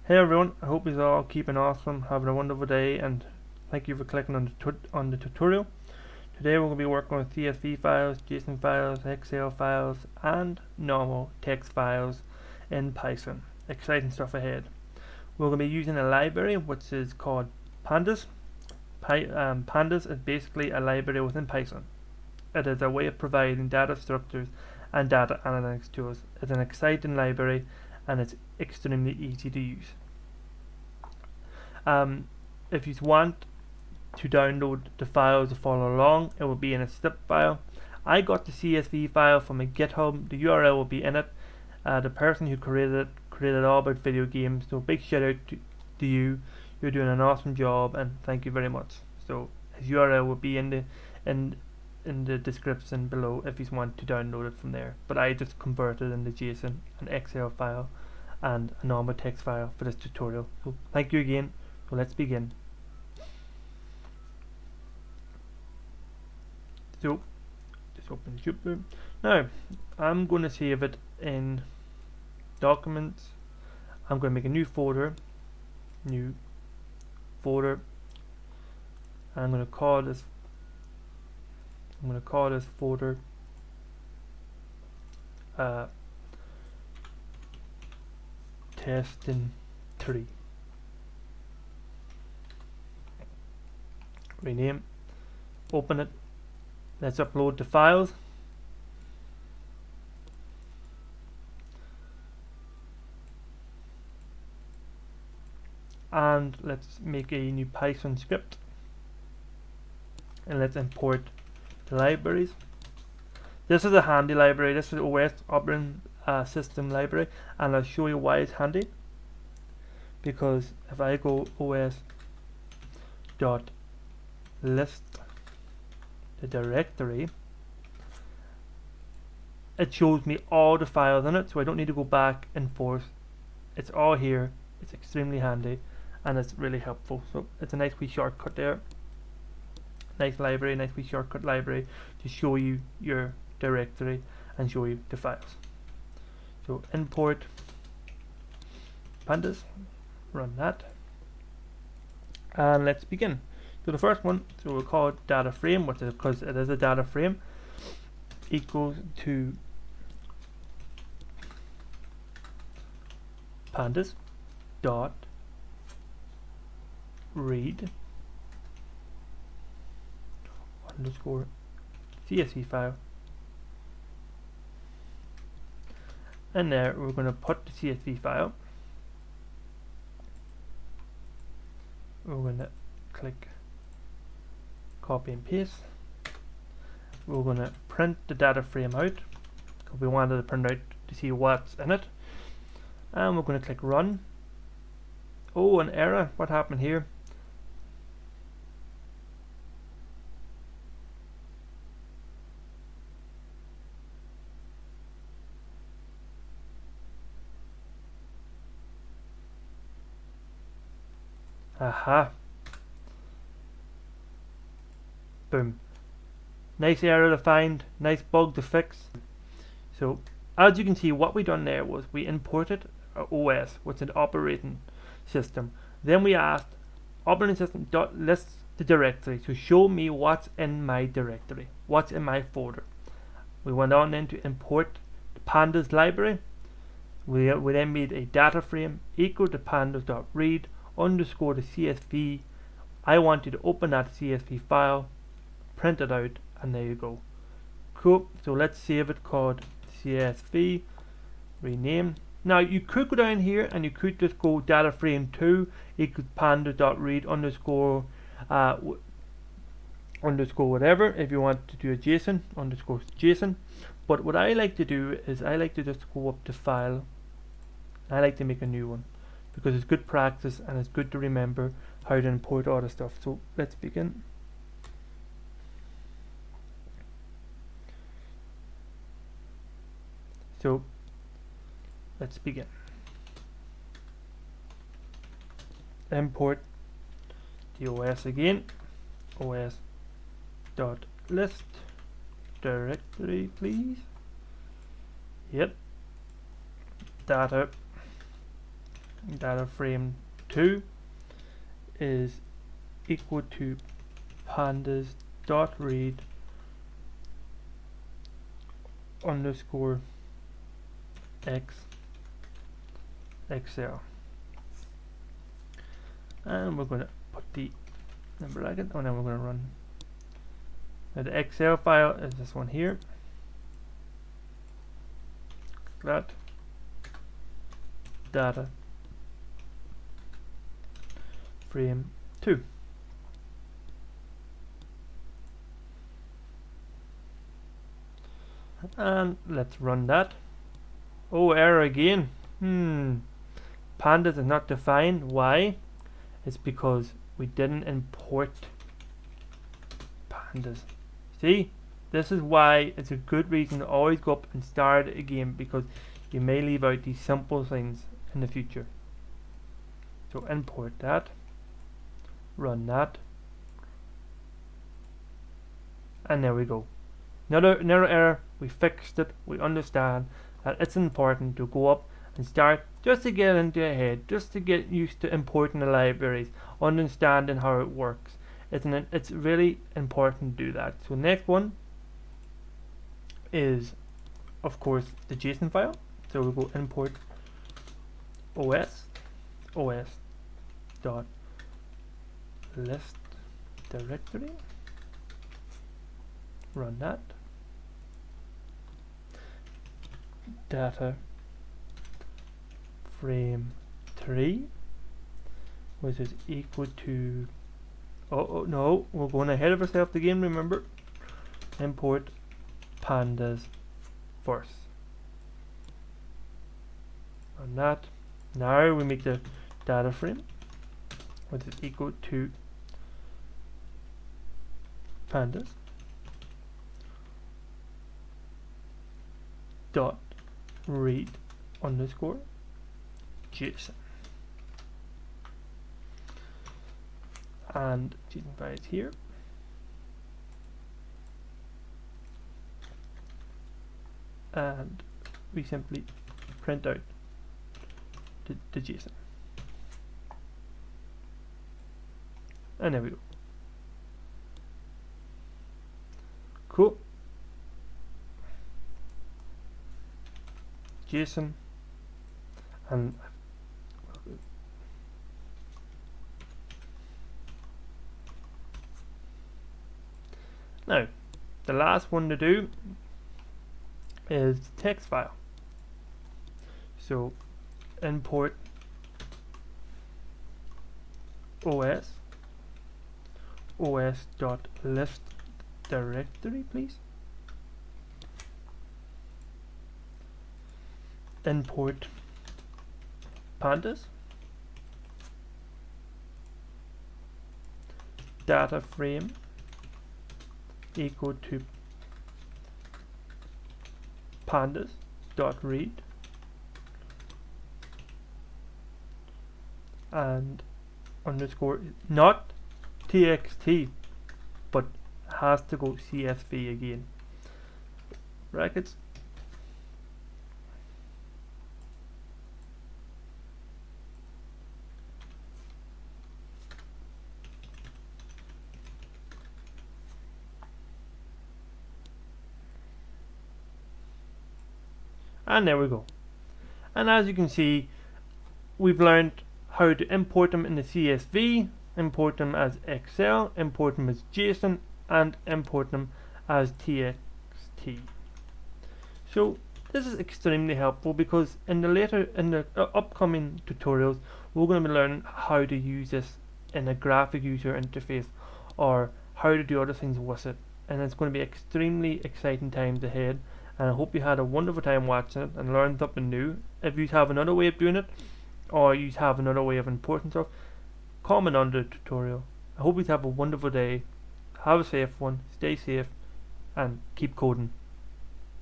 Hey everyone, I hope you're all keeping awesome, having a wonderful day, and thank you for clicking on the tutorial. Today we're going to be working with CSV files, JSON files, Excel files, and normal text files in Python. Exciting stuff ahead. We're going to be using a library which is called Pandas. Pandas is basically a library within Python. It is a way of providing data structures and data analytics tools. It's an exciting library and it's extremely easy to use. If you want to download the files to follow along, it will be in a zip file. I got the CSV file from a GitHub. The URL will be in it. The person who created it all about video games. So big shout out to you. You're doing an awesome job, and thank you very much. So his URL will be in the description below if you want to download it from there. But I just converted into JSON, an Excel file, and a normal text file for this tutorial. So thank you again. So let's begin. So just open Jupyter. Now I'm going to save it in Documents. I'm going to make a new folder. I'm going to call this folder testing 3. Rename, open it, let's upload the files, and let's make a new Python script, and let's import the libraries. This is a handy library. This is OS operating system library, and I'll show you why it's handy. Because if I go os dot list the directory, it shows me all the files in it, so I don't need to go back and forth. It's all here. It's extremely handy and it's really helpful. So it's a nice wee shortcut there. Nice library, nice wee shortcut library to show you your directory and show you the files. So import pandas, run that, and let's begin. So the first one, so we'll call it data frame, which is because it is a data frame, equals to pandas dot read underscore CSV file, and there we're going to put the CSV file. We're going to click copy and paste. We're going to print the data frame out because we wanted to print out to see what's in it, and we're going to click run. Oh, an error. What happened here? Aha. Boom. Nice error to find, nice bug to fix. So as you can see, what we done there was we imported OS, which is an operating system. Then we asked operating system dot list the directory to show me what's in my directory, what's in my folder. We went on then to import the pandas library. We then made a data frame equal to pandas dot read underscore the CSV. I want you to open that CSV file, print it out, and there you go. Cool. So let's save it, called CSV, rename. Now you could go down here and you could just go data frame 2 equals pandas.read underscore underscore whatever if you want to do a JSON underscore JSON. But what I like to do is I like to just go up to file. I like to make a new one because it's good practice and it's good to remember how to import all the stuff. So let's begin. So let's begin. Import the OS again. OS dot list directory, please. Yep. Data data frame 2 is equal to pandas dot read underscore x Excel, and we're going to put the number bracket, and then we're going to run. Now the Excel file is this one here. That data frame 2. And let's run that. Oh, error again. Pandas is not defined. Why? It's because we didn't import pandas. See, this is why it's a good reason to always go up and start it again, because you may leave out these simple things in the future. So import that, run that, and there we go. Another error. We fixed it. We understand that it's important to go up and start, just to get into your head, just to get used to importing the libraries, understanding how it works. It's really important to do that. So next one is, of course, the JSON file. So we'll go import os dot list directory, run that, data frame 3, which is equal to, oh no, we're going ahead of ourselves again, remember, import pandas first, run that. Now we make the data frame, which is equal to pandas dot read underscore JSON, and JSON file is here, and we simply print out the JSON, and there we go. Cool. JSON, and now the last one to do is the text file. So import os dot list directory, please. Import pandas data frame equal to pandas dot read, and underscore, not txt, but has to go CSV again, brackets, and there we go. And as you can see, we've learned how to import them in the CSV, import them as Excel, import them as JSON, and import them as TXT. So this is extremely helpful, because in the upcoming tutorials we're going to be learning how to use this in a graphic user interface, or how to do other things with it, and it's going to be extremely exciting times ahead. And I hope you had a wonderful time watching it and learned something new. If you have another way of doing it, or you have another way of importing stuff, comment under the tutorial. I hope you have a wonderful day. Have a safe one, stay safe, and keep coding.